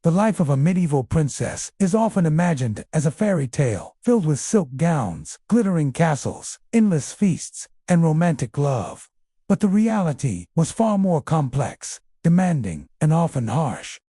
The life of a medieval princess is often imagined as a fairy tale filled with silk gowns, glittering castles, endless feasts, and romantic love. But the reality was far more complex, demanding, and often harsh.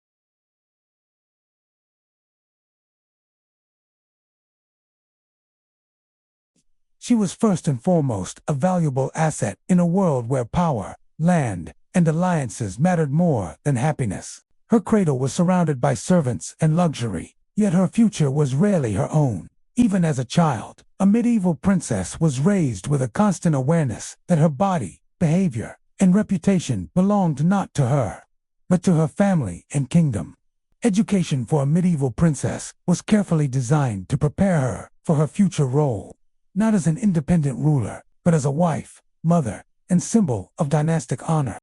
She was first and foremost a valuable asset in a world where power, land, and alliances mattered more than happiness. Her cradle was surrounded by servants and luxury, yet her future was rarely her own. Even as a child, a medieval princess was raised with a constant awareness that her body, behavior, and reputation belonged not to her, but to her family and kingdom. Education for a medieval princess was carefully designed to prepare her for her future role, not as an independent ruler, but as a wife, mother, and symbol of dynastic honor.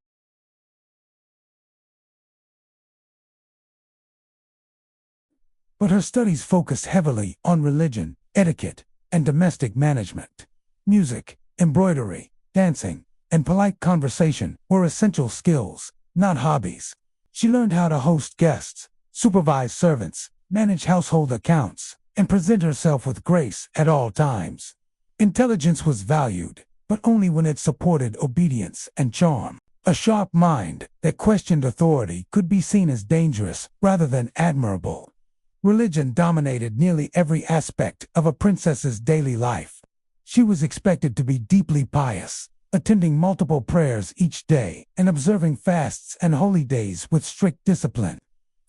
But her studies focused heavily on religion, etiquette, and domestic management. Music, embroidery, dancing, and polite conversation were essential skills, not hobbies. She learned how to host guests, supervise servants, manage household accounts, and present herself with grace at all times. Intelligence was valued, but only when it supported obedience and charm. A sharp mind that questioned authority could be seen as dangerous rather than admirable. Religion dominated nearly every aspect of a princess's daily life. She was expected to be deeply pious, attending multiple prayers each day and observing fasts and holy days with strict discipline.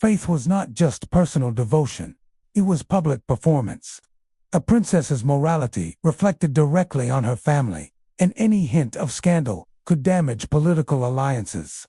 Faith was not just personal devotion, it was public performance. A princess's morality reflected directly on her family, and any hint of scandal could damage political alliances.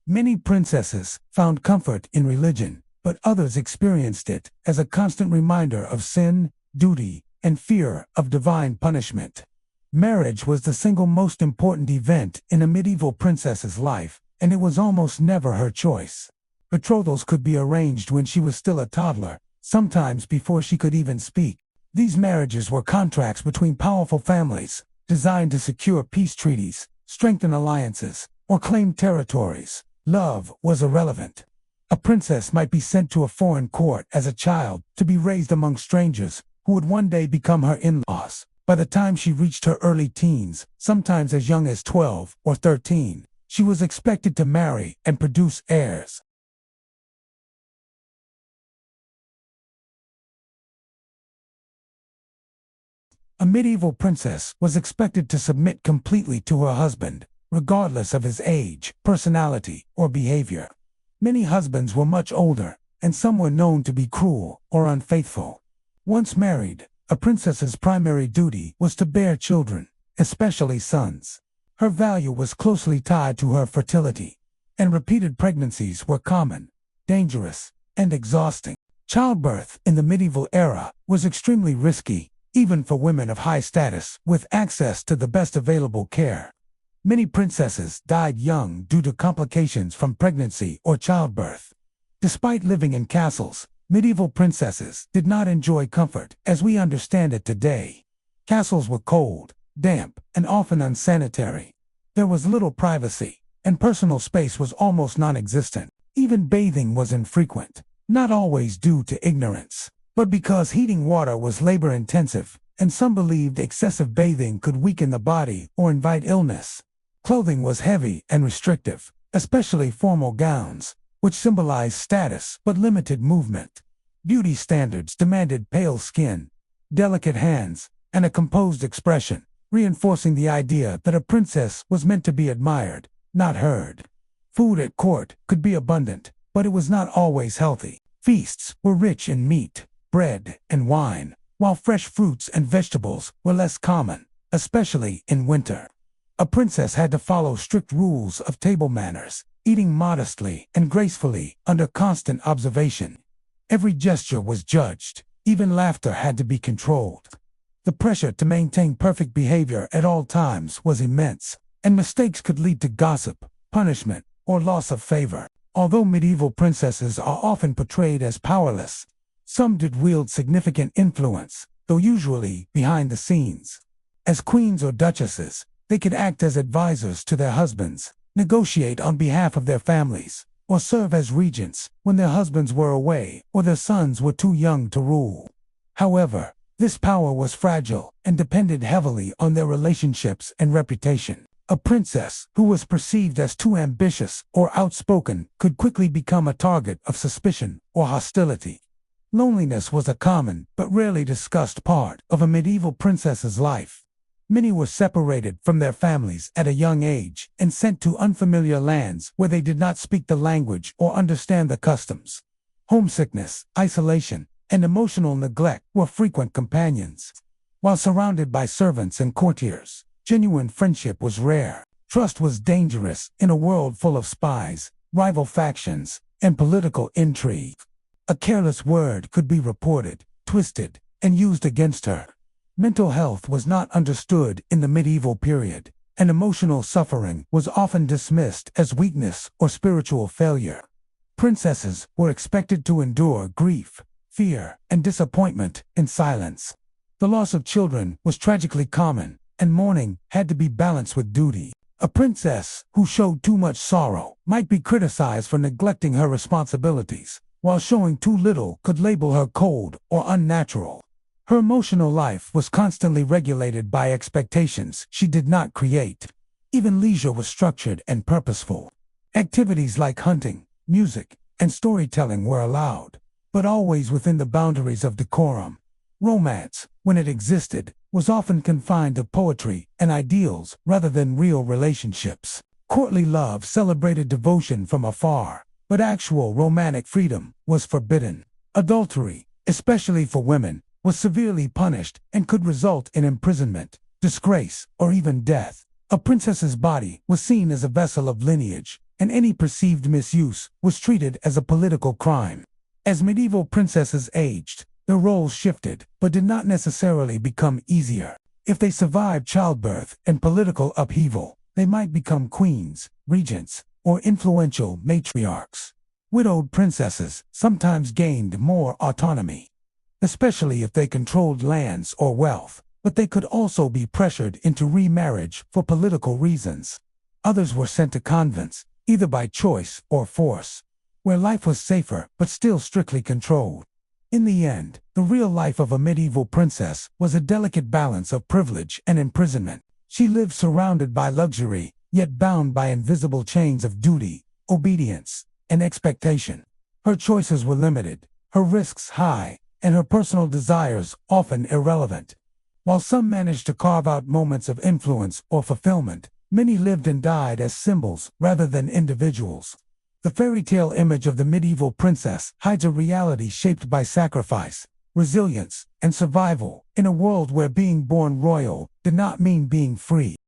Many princesses found comfort in religion, but others experienced it as a constant reminder of sin, duty, and fear of divine punishment. Marriage was the single most important event in a medieval princess's life, and it was almost never her choice. Betrothals could be arranged when she was still a toddler, sometimes before she could even speak. These marriages were contracts between powerful families, designed to secure peace treaties, strengthen alliances, or claim territories. Love was irrelevant. A princess might be sent to a foreign court as a child to be raised among strangers who would one day become her in-laws. By the time she reached her early teens, sometimes as young as 12 or 13, she was expected to marry and produce heirs. A medieval princess was expected to submit completely to her husband, regardless of his age, personality, or behavior. Many husbands were much older, and some were known to be cruel or unfaithful. Once married, a princess's primary duty was to bear children, especially sons. Her value was closely tied to her fertility, and repeated pregnancies were common, dangerous, and exhausting. Childbirth in the medieval era was extremely risky, even for women of high status with access to the best available care. Many princesses died young due to complications from pregnancy or childbirth. Despite living in castles, medieval princesses did not enjoy comfort as we understand it today. Castles were cold, damp, and often unsanitary. There was little privacy, and personal space was almost non-existent. Even bathing was infrequent, not always due to ignorance, but because heating water was labor-intensive, and some believed excessive bathing could weaken the body or invite illness. Clothing was heavy and restrictive, especially formal gowns, which symbolized status but limited movement. Beauty standards demanded pale skin, delicate hands, and a composed expression, reinforcing the idea that a princess was meant to be admired, not heard. Food at court could be abundant, but it was not always healthy. Feasts were rich in meat, bread, and wine, while fresh fruits and vegetables were less common, especially in winter. A princess had to follow strict rules of table manners, eating modestly and gracefully under constant observation. Every gesture was judged, even laughter had to be controlled. The pressure to maintain perfect behavior at all times was immense, and mistakes could lead to gossip, punishment, or loss of favor. Although medieval princesses are often portrayed as powerless, some did wield significant influence, though usually behind the scenes. As queens or duchesses, They could act as advisors to their husbands, negotiate on behalf of their families, or serve as regents when their husbands were away or their sons were too young to rule. However, this power was fragile and depended heavily on their relationships and reputation. A princess who was perceived as too ambitious or outspoken could quickly become a target of suspicion or hostility. Loneliness was a common but rarely discussed part of a medieval princess's life. Many were separated from their families at a young age and sent to unfamiliar lands where they did not speak the language or understand the customs. Homesickness, isolation, and emotional neglect were frequent companions. While surrounded by servants and courtiers, genuine friendship was rare. Trust was dangerous in a world full of spies, rival factions, and political intrigue. A careless word could be reported, twisted, and used against her. Mental health was not understood in the medieval period, and emotional suffering was often dismissed as weakness or spiritual failure. Princesses were expected to endure grief, fear, and disappointment in silence. The loss of children was tragically common, and mourning had to be balanced with duty. A princess who showed too much sorrow might be criticized for neglecting her responsibilities, while showing too little could label her cold or unnatural. Her emotional life was constantly regulated by expectations she did not create. Even leisure was structured and purposeful. Activities like hunting, music, and storytelling were allowed, but always within the boundaries of decorum. Romance, when it existed, was often confined to poetry and ideals rather than real relationships. Courtly love celebrated devotion from afar, but actual romantic freedom was forbidden. Adultery, especially for women, was severely punished and could result in imprisonment, disgrace, or even death. A princess's body was seen as a vessel of lineage, and any perceived misuse was treated as a political crime. As medieval princesses aged, their roles shifted, but did not necessarily become easier. If they survived childbirth and political upheaval, they might become queens, regents, or influential matriarchs. Widowed princesses sometimes gained more autonomy, especially if they controlled lands or wealth, but they could also be pressured into remarriage for political reasons. Others were sent to convents, either by choice or force, where life was safer but still strictly controlled. In the end, the real life of a medieval princess was a delicate balance of privilege and imprisonment. She lived surrounded by luxury, yet bound by invisible chains of duty, obedience, and expectation. Her choices were limited, her risks high, and her personal desires often irrelevant. While some managed to carve out moments of influence or fulfillment, many lived and died as symbols rather than individuals. The fairy tale image of the medieval princess hides a reality shaped by sacrifice, resilience, and survival in a world where being born royal did not mean being free.